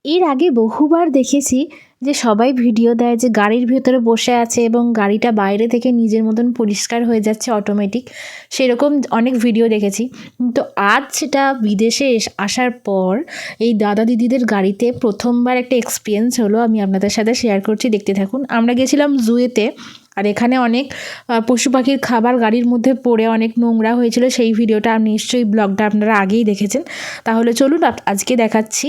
এর আগে বহুবার দেখেছি যে সবাই ভিডিও দেয় যে গাড়ির ভেতরে বসে আছে এবং গাড়িটা বাইরে থেকে নিজের মতন পরিষ্কার হয়ে যাচ্ছে অটোমেটিক, সেরকম অনেক ভিডিও দেখেছি। কিন্তু আজ সেটা বিদেশে আসার পর এই দাদা দিদিদের গাড়িতে প্রথমবার একটা এক্সপিরিয়েন্স হলো, আমি আপনাদের সাথে শেয়ার করছি, দেখতে থাকুন। আমরা গেছিলাম জুয়েতে, আর এখানে অনেক পশু পাখির খাবার গাড়ির মধ্যে পড়ে অনেক নোংরা হয়েছিল, সেই ভিডিওটা নিশ্চয়ই ব্লগটা আপনারা আগেই দেখেছেন। তাহলে চলুন আজকে দেখাচ্ছি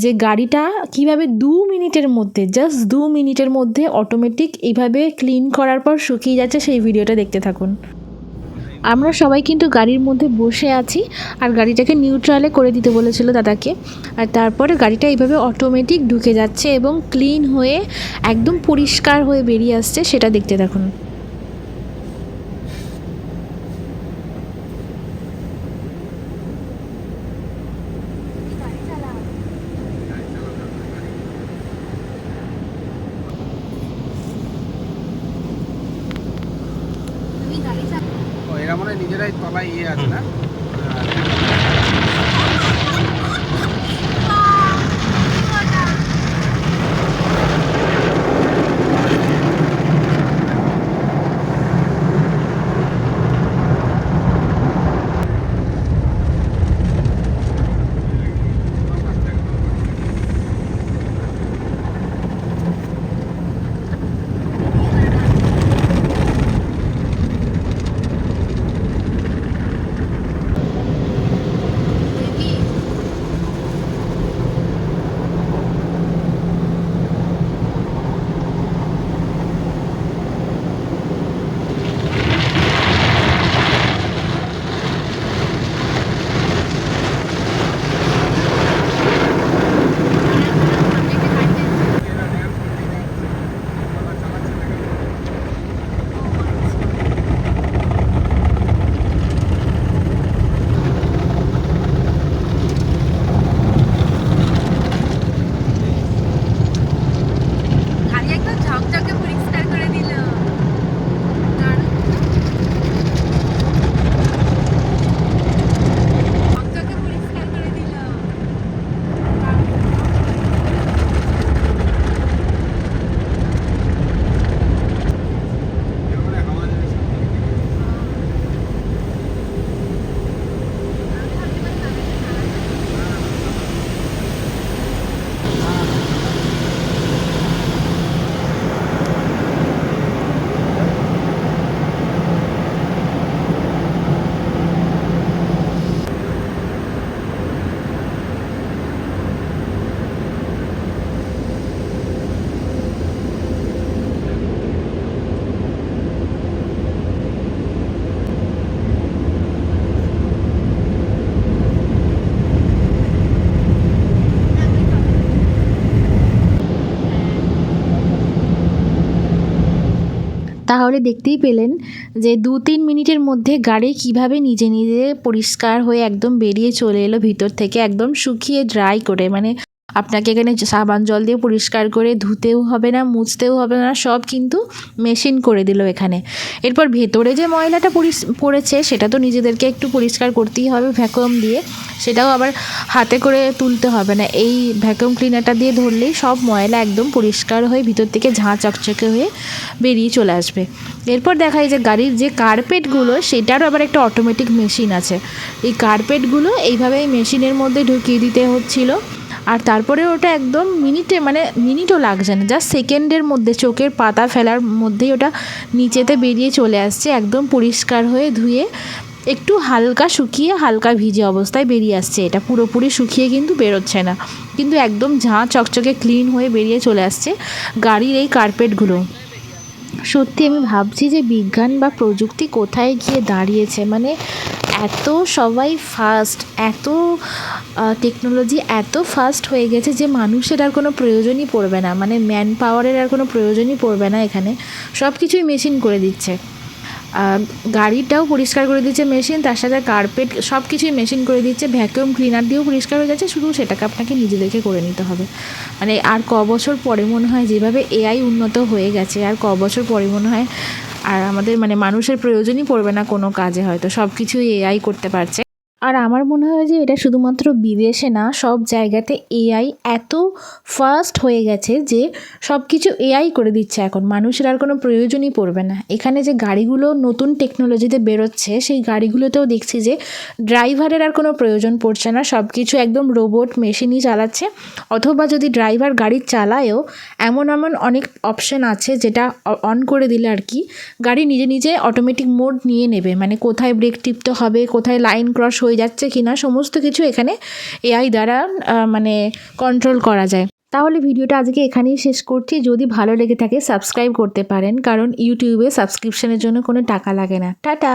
যে গাড়িটা কিভাবে 2 মিনিটের মধ্যে, জাস্ট 2 মিনিটের মধ্যে অটোমেটিক এইভাবে ক্লিন করার পর শুকিয়ে যাচ্ছে, সেই ভিডিওটা দেখতে থাকুন। আমরা সবাই কিন্তু গাড়ির মধ্যে বসে আছি, আর গাড়িটাকে নিউট্রালে করে দিতে বলেছিল দাদাকে, আর তারপরে গাড়িটা এইভাবে অটোমেটিক ঢুকে যাচ্ছে এবং ক্লিন হয়ে একদম পরিষ্কার হয়ে বেরিয়ে আসছে, সেটা দেখতে থাকুন। এরা মনে হয় নিজেরাই তলায় আছে না। তাহলে দেখতেই পেলেন যে 2-3 মিনিটের মধ্যে গাড়ি কিভাবে নিজে নিজে পরিষ্কার হয়ে একদম বেরিয়ে চলে এলো ভিতর থেকে, একদম শুকিয়ে ড্রাই করে। মানে আপনাকে এখানে সাবান জল দিয়ে পরিষ্কার করে ধুতেও হবে না, মুছতেও হবে না, সব কিন্তু মেশিন করে দিল এখানে। এরপর ভেতরে যে ময়লাটা পড়েছে সেটা তো নিজেদেরকে একটু পরিষ্কার করতেই হবে ভ্যাকুয়াম দিয়ে, সেটাও আবার হাতে করে তুলতে হবে না, এই ভ্যাকুয়াম ক্লিনারটা দিয়ে ধরলেই সব ময়লা একদম পরিষ্কার হয়ে ভিতর থেকে ঝাঁ চকচকে হয়ে বেরিয়ে চলে আসবে। এরপর দেখা যায় যে গাড়ির যে কার্পেটগুলো সেটারও আবার একটা অটোমেটিক মেশিন আছে, এই কার্পেটগুলো এইভাবে এই মেশিনের মধ্যে ঢুকিয়ে দিতে হচ্ছিল, আর তারপরে ওটা একদম মিনিটে, মানে মিনিটও লাগছে না, জাস্ট সেকেন্ডের মধ্যে চোখের পাতা ফেলার মধ্যেই ওটা নিচেতে বেরিয়ে চলে আসছে, একদম পরিষ্কার হয়ে ধুয়ে একটু হালকা শুকিয়ে হালকা ভিজে অবস্থায় বেরিয়ে আসছে। এটা পুরোপুরি শুকিয়ে কিন্তু বেরোচ্ছে না, কিন্তু একদম ঝাঁ চকচকে ক্লিন হয়ে বেরিয়ে চলে আসছে গাড়ির এই কার্পেটগুলো। সত্যি আমি ভাবছি যে বিজ্ঞান বা প্রযুক্তি কোথায় গিয়ে দাঁড়িয়েছে, মানে এত সবাই ফাস্ট, এত টেকনোলজি এত ফাস্ট হয়ে গেছে যে মানুষের আর কোনো প্রয়োজনই পড়বে না, মানে ম্যান পাওয়ারের আর কোনো প্রয়োজনই পড়বে না, এখানে সব কিছুই মেশিন করে দিচ্ছে। গাড়িটাও পরিষ্কার করে দিচ্ছে মেশিন, তার সাথে কার্পেট সব কিছুই মেশিন করে দিচ্ছে, ভ্যাকুয়াম ক্লিনার দিয়েও পরিষ্কার হয়ে যাচ্ছে, শুধু সেটাকে আপনাকে নিজেদেরকে করে নিতে হবে। মানে আর বছর পরে মনে হয় যেভাবে এআই উন্নত হয়ে গেছে, আর বছর পরে মনে হয় আর আমাদের মানে মানুষের প্রয়োজনই পড়বে না কোনো কাজে, হয়তো সব কিছুই এআই করতে পারছে। আর আমার মনে হয় যে এটা শুধুমাত্র বিদেশে না, সব জায়গাতে এআই এত ফাস্ট হয়ে গেছে যে সব কিছু এআই করে দিচ্ছে এখন, মানুষের আর কোনো প্রয়োজনই পড়বে না। এখানে যে গাড়িগুলো নতুন টেকনোলজিতে বেরোচ্ছে সেই গাড়িগুলোতেও দেখছি যে ড্রাইভারের আর কোনো প্রয়োজন পড়ছে না, সব কিছু একদম রোবট মেশিনই চালাচ্ছে। অথবা যদি ড্রাইভার গাড়ি চালায়ও এমন এমন অনেক অপশন আছে যেটা অন করে দিলে আর কি গাড়ি নিজে নিজে অটোমেটিক মোড নিয়ে নেবে, মানে কোথায় ব্রেক টিপতে হবে, কোথায় লাইন ক্রস হয়ে যাচ্ছে কি না, সমস্ত কিছু এখানে এআই দ্বারা মানে কন্ট্রোল করা যায়। তাহলে ভিডিওটা আজকে এখানেই শেষ করছি। যদি ভালো লেগে থাকে সাবস্ক্রাইব করতে পারেন, কারণ ইউটিউবে সাবস্ক্রিপশনের জন্য কোনো টাকা লাগে না। টাটা।